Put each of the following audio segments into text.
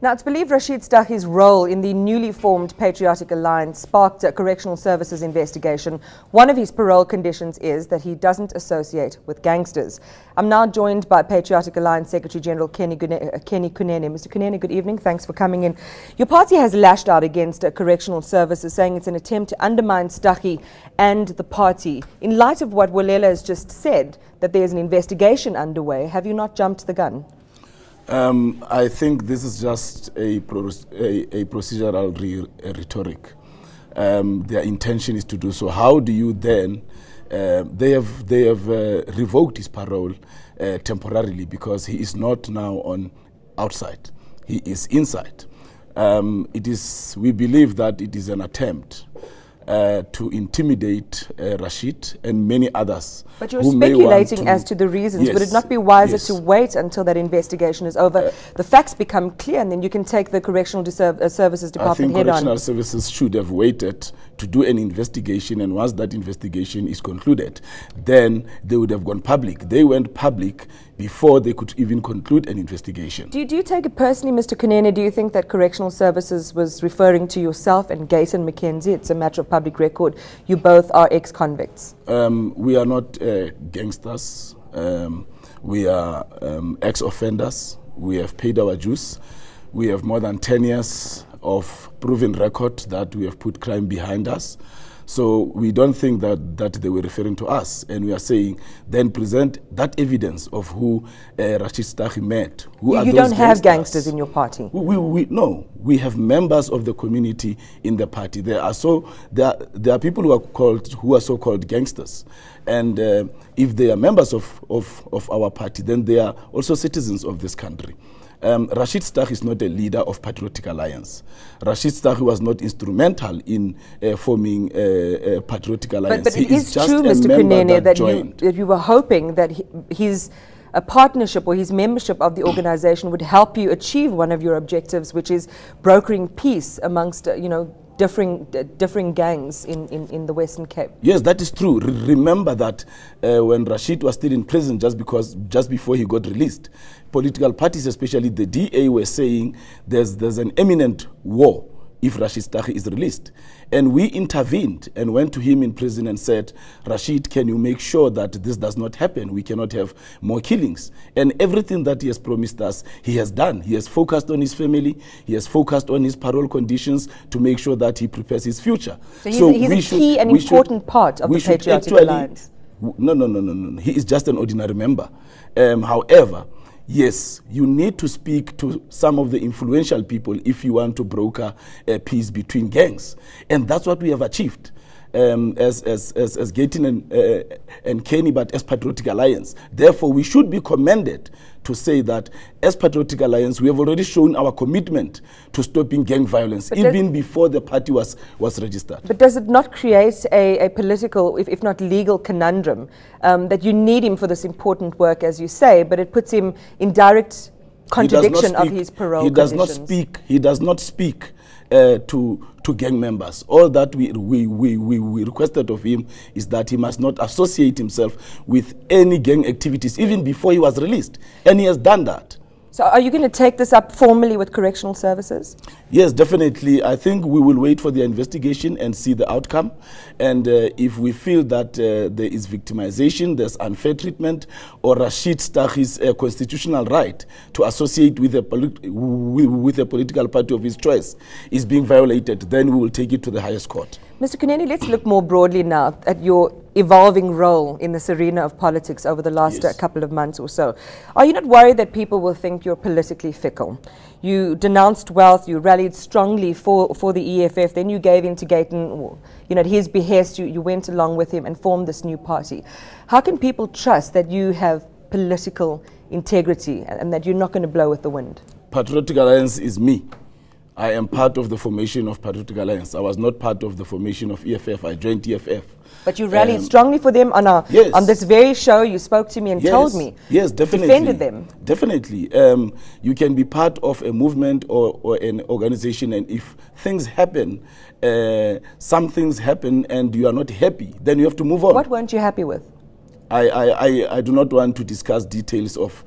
Now, it's believed Rashied Staggie's role in the newly formed Patriotic Alliance sparked a Correctional Services investigation. One of his parole conditions is that he doesn't associate with gangsters. I'm now joined by Patriotic Alliance Secretary General Kenny Kunene. Mr. Kunene, good evening. Thanks for coming in. Your party has lashed out against Correctional Services, saying it's an attempt to undermine Staggie and the party. In light of what Wolela has just said, that there's an investigation underway, have you not jumped the gun? I think this is just a procedural rhetoric. Their intention is to do so. How do you then? They have revoked his parole temporarily because he is not now on outside. He is inside. We believe that it is an attempt to intimidate Rashied and many others. But you're speculating as to the reasons. Yes, would it not be wiser to wait until that investigation is over, the facts become clear, and then you can take the Correctional Services Department head on? I think Correctional Services should have waited to do an investigation, and once that investigation is concluded, then they would have gone public. They went public before they could even conclude an investigation. Do you take it personally, Mr. Kunene? Do you think that Correctional Services was referring to yourself and Gayton McKenzie? It's a matter of public record. You both are ex-convicts. We are not gangsters. We are ex-offenders. We have paid our dues. We have more than 10 years of proven record that we have put crime behind us. So we don't think that they were referring to us, and we are saying then present that evidence of who Rashied Staggie met. Who are you those don't have gangsters in your party? No, we have members of the community in the party. There are people who are so-called gangsters, and if they are members of our party, then they are also citizens of this country. Rashied Staggie is not a leader of Patriotic Alliance. Rashied Staggie was not instrumental in forming Patriotic Alliance. But it is true, Mr. Kunene, that you were hoping that his partnership or his membership of the organization would help you achieve one of your objectives, which is brokering peace amongst, differing gangs in the Western Cape. Yes, that is true. Remember that when Rashied was still in prison, just before he got released, political parties, especially the DA, were saying there's an imminent war if Rashied Staggie is released. And we intervened and went to him in prison and said, Rashied, can you make sure that this does not happen? We cannot have more killings. And everything that he has promised us, he has done. He has focused on his family. He has focused on his parole conditions to make sure that he prepares his future. So he's a key and important part of the Patriotic Alliance. No. He is just an ordinary member. However, yes, you need to speak to some of the influential people if you want to broker peace between gangs. And that's what we have achieved as Gayton and Kenny, but as Patriotic Alliance. Therefore, we should be commended to say that as Patriotic Alliance, we have already shown our commitment to stopping gang violence, even before the party was registered. But does it not create a political, if not legal, conundrum that you need him for this important work, as you say, but it puts him in direct contradiction of his parole conditions? He does not speak to gang members. All that we requested of him is that he must not associate himself with any gang activities, even before he was released. And he has done that. So are you going to take this up formally with Correctional Services? Yes, definitely. I think we will wait for the investigation and see the outcome. And if we feel that there is victimization, there's unfair treatment, or Rashied Staggie's constitutional right to associate with a political party of his choice is being violated, then we will take it to the highest court. Mr. Kunene, let's look more broadly now at your evolving role in this arena of politics over the last couple of months or so. Are you not worried that people will think you're politically fickle? You denounced wealth, you rallied strongly for the EFF, then you gave in to Gayton, at his behest, you went along with him and formed this new party. How can people trust that you have political integrity and that you're not going to blow with the wind? Patriotic Alliance is me. I am part of the formation of Patriotic Alliance. I was not part of the formation of EFF. I joined EFF. But you rallied strongly for them on this very show. You spoke to me and told me. Yes, definitely. Defended them. Definitely. You can be part of a movement or an organization, and if things happen, some things happen and you are not happy, then you have to move on. What weren't you happy with? I do not want to discuss details of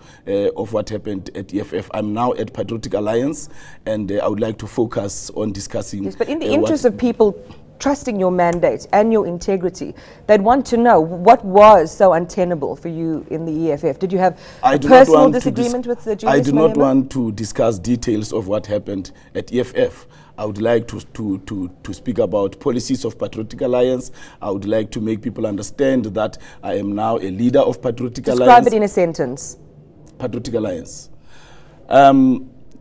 what happened at EFF. I'm now at Patriotic Alliance, and I would like to focus on discussing. Yes, but in the interest of people trusting your mandate and your integrity, they'd want to know what was so untenable for you in the EFF. Did you have a personal disagreement with the Julius I do not want to discuss details of what happened at EFF. I would like to speak about policies of Patriotic Alliance. I would like to make people understand that I am now a leader of Patriotic Alliance. Describe it in a sentence. Patriotic Alliance.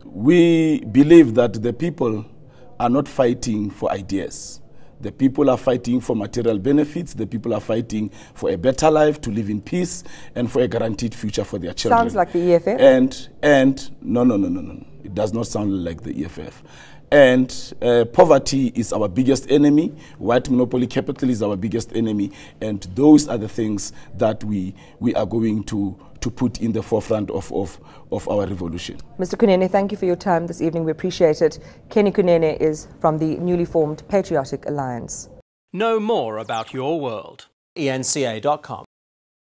We believe that the people are not fighting for ideas. The people are fighting for material benefits. The people are fighting for a better life, to live in peace, and for a guaranteed future for their children. Sounds like the EFF. And no. It does not sound like the EFF. And poverty is our biggest enemy. White monopoly capital is our biggest enemy. And those are the things that we are going to put in the forefront of our revolution. Mr. Kunene, thank you for your time this evening. We appreciate it. Kenny Kunene is from the newly formed Patriotic Alliance. Know more about your world. enca.com